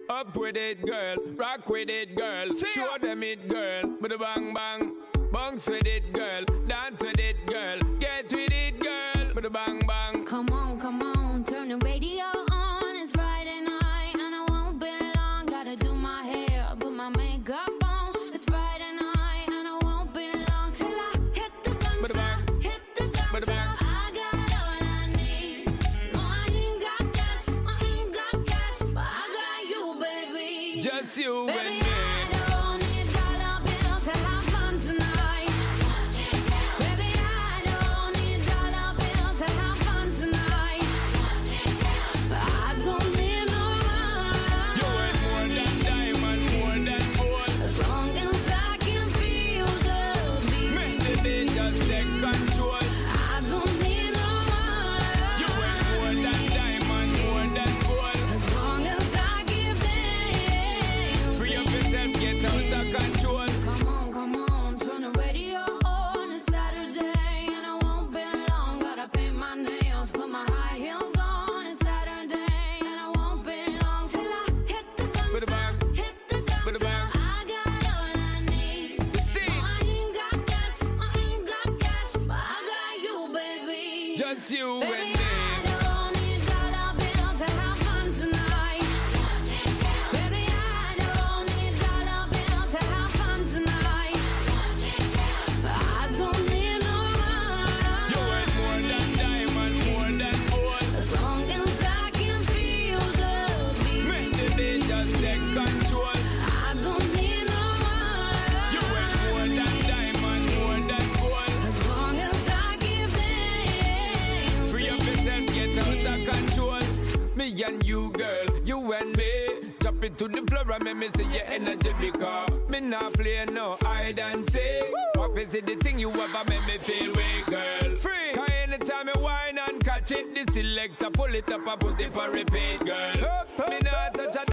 Up with it, girl. Rock with it, girl. Show them it, girl. With a bang bang. Bounce with it, girl. Dance with it, girl. Get with it, girl. With a bang bang. Come on, turn the radio on. It's Friday night and I won't be long. Gotta do my hair, put my makeup on. It's Friday night and I won't be long till I hit the dance floor. Hit the dance floor. I got all I need. No, I ain't got cash, but I got you, baby. Just you Baby, and me. I don't need dollar bills to have fun tonight. Baby, I don't need dollar bills to have fun tonight. But I don't need no You ain't more money than diamond, more than gold. as long as I can feel the Make beat. the day just take control. I don't need no You ain't more money than diamond, more than gold. as long as I give them. Free up yourself, get out of control. Come on, turn the radio on. It's Saturday and I won't be long. Gotta paint my nails, put my high heels on. It's Saturday and I won't be long till I hit the dance With a bang. floor. Hit the dance With a floor. bang. I got all I need. See, No, I ain't got cash, but I got you, baby. just you Baby, and me. I don't need dollar bills to have fun tonight. Baby, I don't need dollar bills to have fun tonight. But I don't need no You ain't more than money diamond, more than gold. as long as I can feel the Make beat. the day just take control. I don't need no You ain't more than money diamond, more than gold. as long as I give them. Free up yourself, get out of control. Me and you, girl, you and me. Drop it to the floor and make me see your energy because me not play no hide and seek. What is it the thing you ever make me feel weak, girl? Free. Cause anytime you whine and catch it, the selector pull it up and put it on repeat, girl. Me not touch a